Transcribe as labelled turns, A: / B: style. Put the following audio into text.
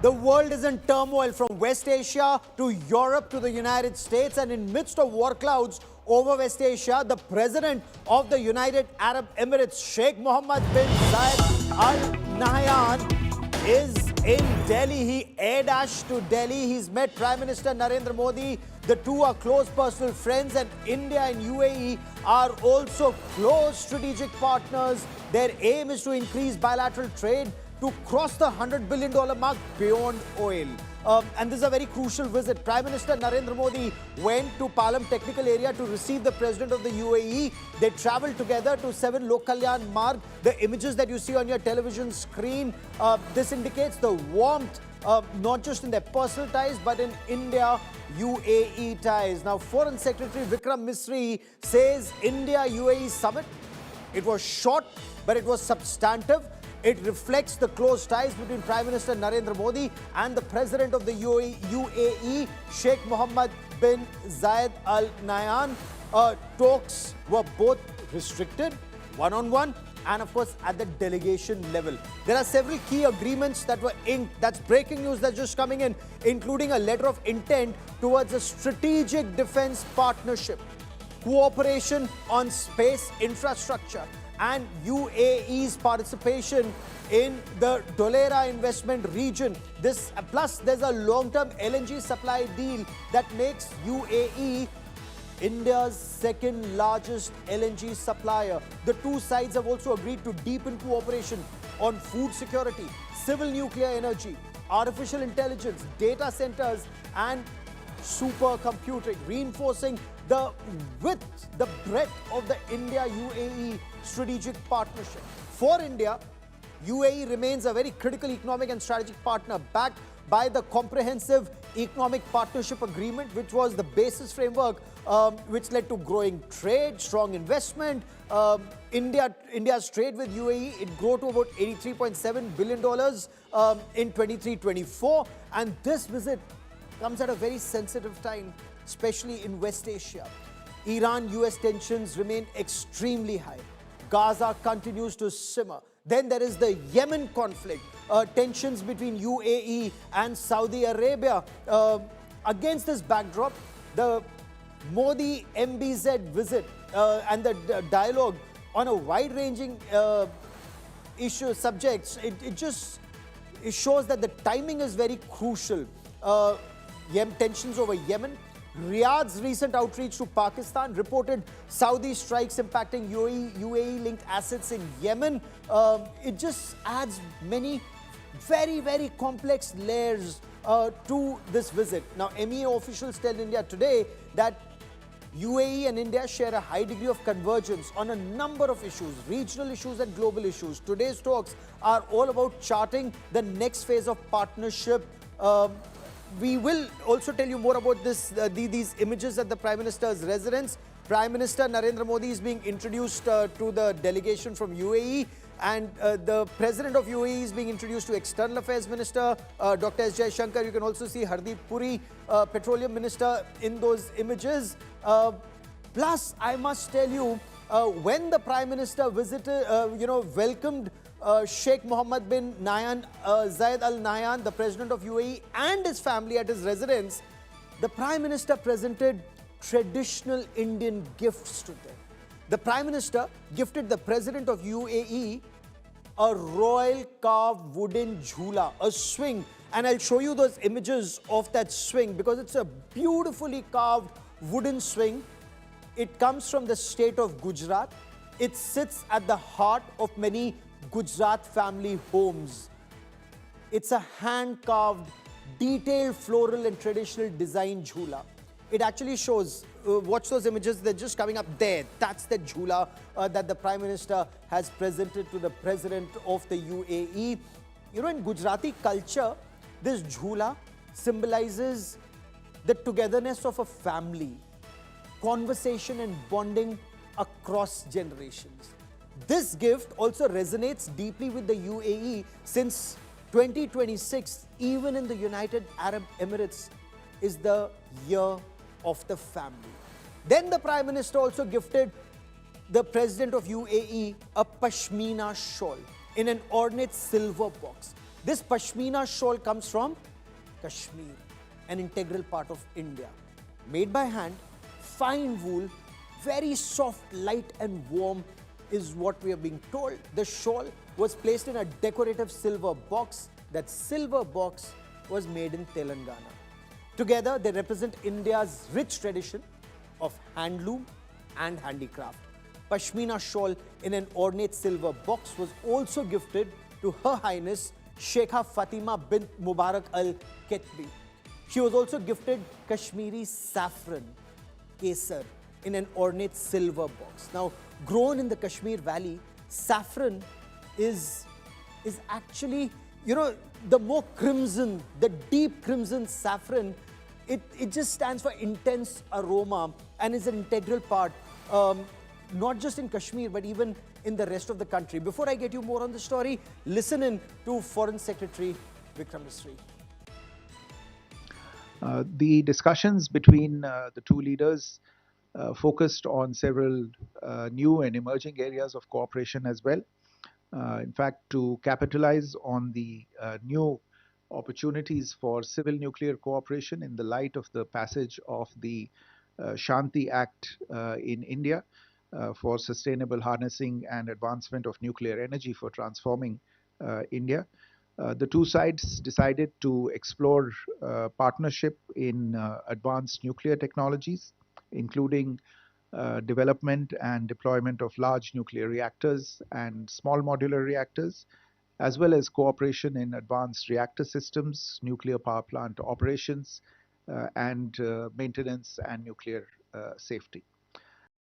A: The world is in turmoil from West Asia to Europe to the United States, and in midst of war clouds over West Asia, the President of the United Arab Emirates, Sheikh Mohammed bin Zayed Al Nahyan, is in Delhi. He air dashed to Delhi. He's met Prime Minister Narendra Modi. The two are close personal friends, and India and UAE are also close strategic partners. Their aim is to increase bilateral trade to cross the $100 billion mark beyond oil. And this is a very crucial visit. Prime Minister Narendra Modi went to Palam Technical Area to receive the President of the UAE. They traveled together to 7 Lok Kalyan Marg. The images that you see on your television screen, this indicates the warmth, not just in their personal ties, but in India-UAE ties. Now, Foreign Secretary Vikram Misri says India-UAE summit, it was short, but it was substantive. It reflects the close ties between Prime Minister Narendra Modi and the President of the UAE, Sheikh Mohammed bin Zayed Al Nahyan. Talks were both restricted, one-on-one, and of course at the delegation level. There are several key agreements that were inked. That's breaking news that's just coming in, including a letter of intent towards a strategic defense partnership, cooperation on space infrastructure, and UAE's participation in the Dholera investment region. Plus, there's a long-term LNG supply deal that makes UAE India's second largest LNG supplier. The two sides have also agreed to deepen cooperation on food security, civil nuclear energy, artificial intelligence, data centers, and supercomputing, reinforcing the width, the breadth of the India-UAE strategic partnership. For India, UAE remains a very critical economic and strategic partner, backed by the Comprehensive Economic Partnership Agreement, which was the basis framework which led to growing trade, strong investment. India's trade with UAE, it grew to about $83.7 billion in 23-24, and this visit comes at a very sensitive time, especially in West Asia. Iran-US tensions remain extremely high. Gaza continues to simmer. Then there is the Yemen conflict, tensions between UAE and Saudi Arabia. Against this backdrop, the Modi MBZ visit and the dialogue on a wide-ranging subjects, it shows that the timing is very crucial. Tensions over Yemen, Riyadh's recent outreach to Pakistan, reported Saudi strikes impacting UAE-linked assets in Yemen. It just adds many very, very complex layers to this visit. Now, MEA officials tell India today that UAE and India share a high degree of convergence on a number of issues, regional issues and global issues. Today's talks are all about charting the next phase of partnership. We will also tell you more about these images at the Prime Minister's residence. Prime Minister Narendra Modi is being introduced to the delegation from UAE, and the President of UAE is being introduced to External Affairs Minister, Dr. S. Shankar. You can also see Hardeep Puri, Petroleum Minister, in those images. Plus, I must tell you, when the Prime Minister visited, welcomed Sheikh Mohammed bin Zayed Al Nahyan, the President of UAE, and his family at his residence, the Prime Minister presented traditional Indian gifts to them. The Prime Minister gifted the President of UAE a royal carved wooden jhula, a swing. And I'll show you those images of that swing because it's a beautifully carved wooden swing. It comes from the state of Gujarat. It sits at the heart of many Gujarat family homes. It's a hand-carved, detailed floral and traditional design jhula. It actually shows, watch those images, they're just coming up there. That's the jhula that the Prime Minister has presented to the President of the UAE. You know, in Gujarati culture, this jhula symbolizes the togetherness of a family, conversation and bonding across generations. This gift also resonates deeply with the UAE since 2026, even in the United Arab Emirates, is the year of the family. Then the Prime Minister also gifted the President of UAE a pashmina shawl in an ornate silver box. This Pashmina shawl comes from Kashmir, an integral part of India. Made by hand, fine wool, very soft, light and warm is what we are being told. The shawl was placed in a decorative silver box. That silver box was made in Telangana. Together, they represent India's rich tradition of handloom and handicraft. Pashmina shawl in an ornate silver box was also gifted to Her Highness Sheikha Fatima bint Mubarak Al Ketbi. She was also gifted Kashmiri saffron, kesar, in an ornate silver box. Now, grown in the Kashmir Valley, saffron is actually, the more crimson, the deep crimson saffron, it just stands for intense aroma and is an integral part, not just in Kashmir, but even in the rest of the country. Before I get you more on the story, listen in to Foreign Secretary Vikram Misri.
B: The discussions between the two leaders focused on several new and emerging areas of cooperation as well. In fact, to capitalize on the new opportunities for civil nuclear cooperation in the light of the passage of the Shanti Act in India for sustainable harnessing and advancement of nuclear energy for transforming India. The two sides decided to explore partnership in advanced nuclear technologies, including development and deployment of large nuclear reactors and small modular reactors, as well as cooperation in advanced reactor systems, nuclear power plant operations, and maintenance and nuclear safety.